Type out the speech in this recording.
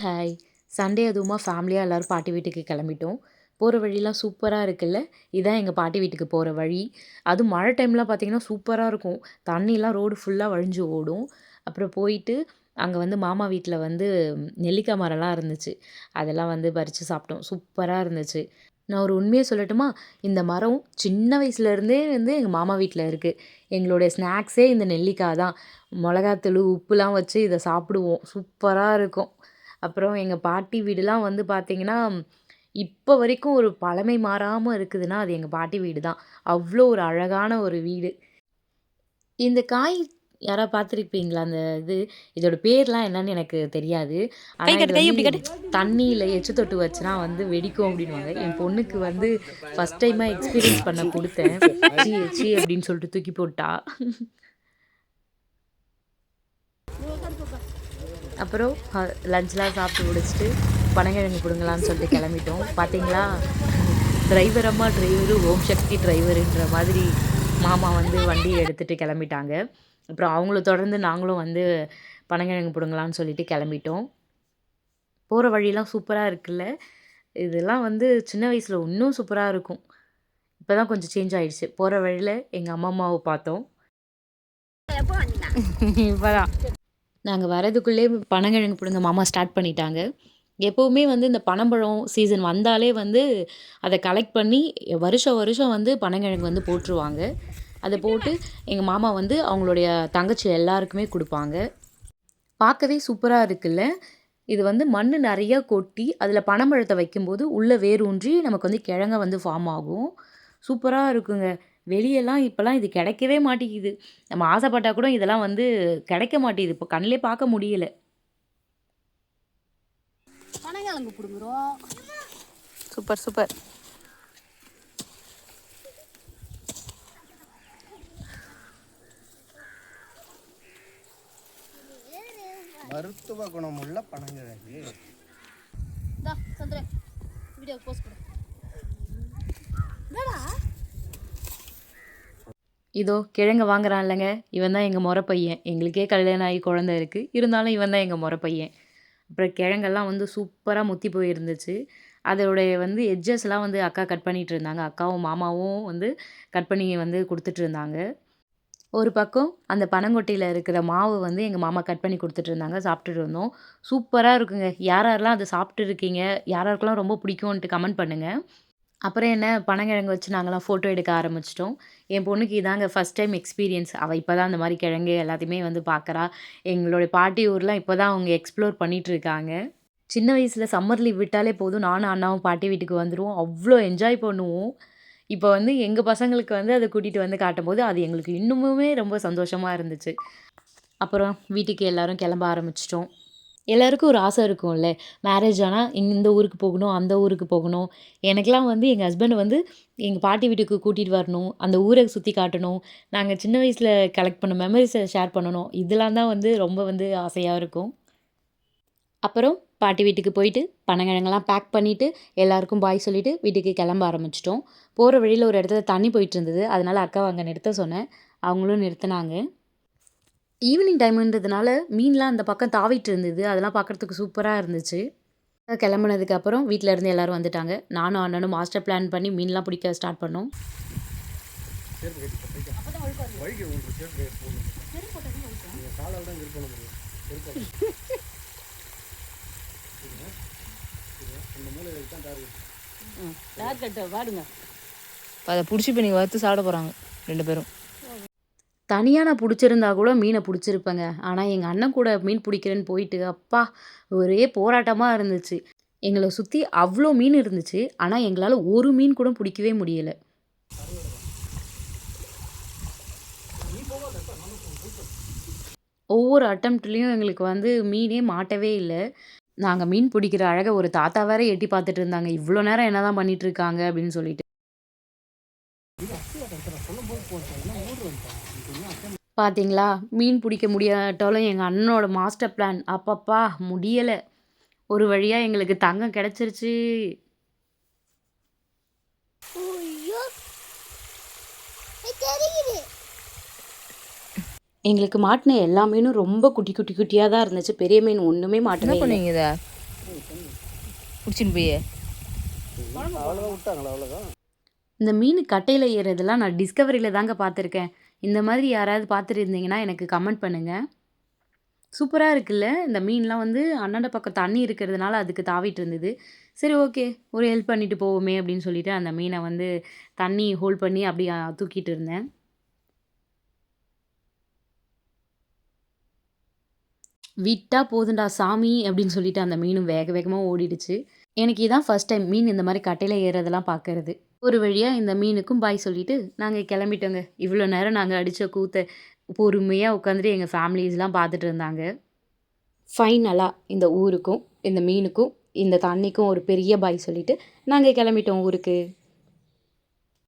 Hi. Sunday அதுவுமா ஃபேமிலியாக எல்லோரும் பாட்டி வீட்டுக்கு கிளம்பிட்டோம். போகிற வழிலாம் சூப்பராக இருக்குல்ல. இதான் எங்கள் பாட்டி வீட்டுக்கு போகிற வழி. அதுவும் மழை டைம்லாம் பார்த்திங்கன்னா சூப்பராக இருக்கும். தண்ணிலாம் ரோடு ஃபுல்லாக வழிஞ்சு ஓடும். அப்புறம் போயிட்டு அங்கே வந்து மாமா வீட்டில் வந்து நெல்லிக்காய் மரம்லாம் இருந்துச்சு. அதெல்லாம் வந்து பறித்து சாப்பிட்டோம். சூப்பராக இருந்துச்சு. நான் ஒரு உண்மையை சொல்லட்டுமா? இந்த மரம் சின்ன வயசுலேருந்தே வந்து எங்கள் மாமா வீட்டில் இருக்குது. எங்களுடைய ஸ்நாக்ஸே இந்த நெல்லிக்காய் தான். மிளகாத்தூள், உப்புலாம் வச்சு இதை சாப்பிடுவோம். சூப்பராக இருக்கும். அப்புறம் எங்கள் பாட்டி வீடுலாம் வந்து பார்த்திங்கன்னா, இப்போ வரைக்கும் ஒரு பழமை மாறாமல் இருக்குதுன்னா, அது எங்கள் பாட்டி வீடு தான். அவ்வளோ ஒரு அழகான ஒரு வீடு. இந்த காய் யாராவது பார்த்துருப்பீங்களா? அந்த இதோட பேர்லாம் என்னன்னு எனக்கு தெரியாது. ஆனால் இது வந்து தண்ணியில் எச்சு தொட்டு வச்சுனா வந்து வெடிக்கும் அப்படின்னுவாங்க. என் பொண்ணுக்கு வந்து ஃபஸ்ட் டைமாக எக்ஸ்பீரியன்ஸ் பண்ண கொடுத்தேன். எச்சி எச்சி அப்படின்னு சொல்லிட்டு தூக்கி போட்டா. அப்புறம் லஞ்ச்லாம் சாப்பிட்டு முடிச்சுட்டு பனங்கிழங்கு பிடுங்கலான்னு சொல்லிட்டு கிளம்பிட்டோம். பார்த்தீங்களா, டிரைவரு ஓம் சக்தி டிரைவருன்ற மாதிரி மாமா வந்து வண்டியை எடுத்துகிட்டு கிளம்பிட்டாங்க. அப்புறம் அவங்கள தொடர்ந்து நாங்களும் வந்து பனங்கிழங்கு பிடுங்கலான்னு சொல்லிட்டு கிளம்பிட்டோம். போகிற வழிலாம் சூப்பராக இருக்குல்ல. இதெல்லாம் வந்து சின்ன வயசில் இன்னும் சூப்பராக இருக்கும். இப்போ தான் கொஞ்சம் சேஞ்ச் ஆகிடுச்சு. போகிற வழியில் எங்கள் அம்மாவை பார்த்தோம். இப்போ தான் நாங்கள் வரதுக்குள்ளே பனங்கிழங்கு பிடுங்க மாமா ஸ்டார்ட் பண்ணிட்டாங்க. எப்போவுமே வந்து இந்த பனம்பழம் சீசன் வந்தாலே வந்து அதை கலெக்ட் பண்ணி வருஷம் வந்து பனங்கிழங்கு வந்து போட்டுருவாங்க. அதை போட்டு எங்கள் மாமா வந்து அவங்களுடைய தங்கச்சி எல்லாருக்குமே கொடுப்பாங்க. பார்க்கவே சூப்பராக இருக்குல்ல. இது வந்து மண் நிறையா கொட்டி அதில் பனம்பழத்தை வைக்கும்போது உள்ளே வேர் ஊன்றி நமக்கு வந்து கிழங்க வந்து ஃபார்ம் ஆகும். சூப்பராக இருக்குங்க. வெளியெல்லாம் இப்போலாம் இது கிடைக்கவே மாட்டேங்குது. நம்ம ஆசைப்பட்டால் கூட இதெல்லாம் வந்து கிடைக்க மாட்டேங்குது. இப்போ கண்ணிலே பார்க்க முடியல. பனங்கிழங்கு பிடுங்குறோம். Super super. மருத்துவ குணமுள்ள பனங்கிழங்கு. வீடியோ போஸ்ட் கொடு. இதோ கிழங்க வாங்குறான் இல்லைங்க, இவன் தான் எங்கள் முறை பையன். எங்களுக்கே கல்யாணம் ஆகி குழந்தை இருக்குது, இருந்தாலும் இவன் தான் எங்கள் முறை பையன். அப்புறம் கிழங்கெல்லாம் வந்து சூப்பராக முத்தி போயிருந்துச்சு. அதோடைய வந்து எட்ஜஸ்லாம் வந்து அக்கா கட் பண்ணிகிட்டு இருந்தாங்க. அக்காவும் மாமாவும் வந்து கட் பண்ணி வந்து கொடுத்துட்ருந்தாங்க. ஒரு பக்கம் அந்த பனங்கொட்டையில் இருக்கிற மாவு வந்து எங்கள் மாமா கட் பண்ணி கொடுத்துட்ருந்தாங்க. சாப்பிட்டுட்டு இருந்தோம். சூப்பராக இருக்குங்க. யார் யாரெல்லாம் அதை சாப்பிட்டுருக்கீங்க, யாருக்கெல்லாம் ரொம்ப பிடிக்கும்ன்ட்டு கமெண்ட் பண்ணுங்கள். அப்புறம் என்ன, பனங்கிழங்கு வச்சு நாங்களாம் ஃபோட்டோ எடுக்க ஆரம்பிச்சிட்டோம். என் பொண்ணுக்கு இதாங்க ஃபஸ்ட் டைம் எக்ஸ்பீரியன்ஸ். அவள் இப்போ தான் அந்த மாதிரி கிழங்கு எல்லாத்தையுமே வந்து பார்க்குறா. எங்களுடைய பாட்டி ஊர்லாம் இப்போ தான் அவங்க எக்ஸ்ப்ளோர் பண்ணிகிட்ருக்காங்க. சின்ன வயசில் சம்மர் லீவ் விட்டாலே போதும், நானும் அண்ணாவும் பாட்டி வீட்டுக்கு வந்துடுவோம். அவ்வளோ என்ஜாய் பண்ணுவோம். இப்போ வந்து எங்கள் பசங்களுக்கு வந்து அதை கூட்டிகிட்டு வந்து காட்டும்போது அது எங்களுக்கு இன்னுமுமே ரொம்ப சந்தோஷமாக இருந்துச்சு. அப்புறம் வீட்டுக்கு எல்லோரும் கிளம்ப ஆரம்பிச்சிட்டோம். எல்லாருக்கும் ஒரு ஆசை இருக்கும்ல, மேரேஜ் ஆனால் இந்த ஊருக்கு போகணும், அந்த ஊருக்கு போகணும். எனக்கெலாம் வந்து எங்கள் ஹஸ்பண்ட் வந்து எங்கள் பாட்டி வீட்டுக்கு கூட்டிகிட்டு வரணும், அந்த ஊரை சுற்றி காட்டணும், நாங்கள் சின்ன வயசில் கலெக்ட் பண்ண மெமரிஸை ஷேர் பண்ணணும். இதெல்லாம் தான் வந்து ரொம்ப வந்து ஆசையாக இருக்கும். அப்புறம் பாட்டி வீட்டுக்கு போயிட்டு பனங்கிழங்கெல்லாம் பேக் பண்ணிவிட்டு எல்லாருக்கும் பாய் சொல்லிவிட்டு வீட்டுக்கு கிளம்ப ஆரம்பிச்சிட்டோம். போகிற வழியில் ஒரு இடத்துல தண்ணி போயிட்டு இருந்தது. அதனால் அக்காவை அங்கே நிறுத்த சொன்னேன். அவங்களும் நிறுத்தினாங்க. ஈவினிங் டைமுன்றதுனால மீன்லாம் அந்த பக்கம் தாவிட்டு இருந்தது. அதெல்லாம் பார்க்குறதுக்கு சூப்பராக இருந்துச்சு. கிளம்புனதுக்கப்புறம் வீட்டில் இருந்து எல்லோரும் வந்துட்டாங்க. நானும் அண்ணனும் மாஸ்டர் பிளான் பண்ணி மீன்லாம் பிடிக்க ஸ்டார்ட் பண்ணோம். அதை பிடிச்சி இப்போ நீங்கள் வறுத்து சாப்பிட போகிறாங்க 2 பேரும். தனியாக நான் பிடிச்சிருந்தா கூட மீனை பிடிச்சிருப்பேங்க. ஆனால் எங்கள் அண்ணன் கூட மீன் பிடிக்கிறேன்னு போயிட்டு அப்பா ஒரே போராட்டமாக இருந்துச்சு. எங்களை சுற்றி அவ்வளோ மீன் இருந்துச்சு. ஆனால் எங்களால் ஒரு மீன் கூட பிடிக்கவே முடியலை. ஒவ்வொரு அட்டம்ப்ட்லேயும் எங்களுக்கு வந்து மீனே மாட்டவே இல்லை. நாங்கள் மீன் பிடிக்கிற அழகை ஒரு தாத்தா வேற எட்டி பார்த்துட்டு இருந்தாங்க. இவ்வளோ நேரம் என்ன தான் பண்ணிட்டு இருக்காங்க அப்படின்னு சொல்லிட்டு. பார்த்தீங்களா, மீன் பிடிக்க முடியாட்டாலும் எங்கள் அண்ணனோட மாஸ்டர் பிளான் அப்பப்பா முடியலை. ஒரு வழியாக எங்களுக்கு தங்கம் கிடச்சிருச்சு. எங்களுக்கு மாட்டின எல்லா மீனும் ரொம்ப குட்டி குட்டி குட்டியாக தான் இருந்துச்சு. பெரிய மீன் ஒன்றுமே மாட்டவே பண்ணுவீங்க இதை பிடிச்சின்னு போய் அவ்வளோதான் விட்டாங்களா அவ்வளோதான். இந்த மீன் கட்டையில் ஏறுறதெல்லாம் நான் டிஸ்கவரியில் தாங்க பார்த்துருக்கேன். இந்த மாதிரி யாராவது பார்த்துருந்தீங்கன்னா எனக்கு கமெண்ட் பண்ணுங்கள். சூப்பராக இருக்குல்ல. இந்த மீன்லாம் வந்து அந்தாண்ட பக்கம் தண்ணி இருக்கிறதுனால அதுக்கு தாவிட்டு இருந்தது. சரி ஓகே, ஒரு ஹெல்ப் பண்ணிட்டு போவோமே அப்படின்னு சொல்லிட்டு அந்த மீனை வந்து தண்ணி ஹோல்ட் பண்ணி அப்படியே தூக்கிட்டு இருந்தேன். விட்டா போதுண்டா சாமி அப்படின்னு சொல்லிட்டு அந்த மீனும் வேக வேகமாக ஓடிடுச்சு. எனக்கு இதான் ஃபர்ஸ்ட் டைம் மீன் இந்த மாதிரி கட்டையில் ஏறுறதெல்லாம் பார்க்கறது. ஒரு வழியாக இந்த மீனுக்கும் பாய் சொல்லிட்டு நாங்கள் கிளம்பிட்டோங்க. இவ்வளோ நேரம் நாங்கள் அடித்த கூத்தை பொறுமையாக உட்காந்துட்டு எங்கள் ஃபேமிலிஸ்லாம் பார்த்துட்டு இருந்தாங்க. ஃபைனலாக இந்த ஊருக்கும் இந்த மீனுக்கும் இந்த தண்ணிக்கும் ஒரு பெரிய பாய் சொல்லிட்டு நாங்கள் கிளம்பிட்டோம் ஊருக்கு.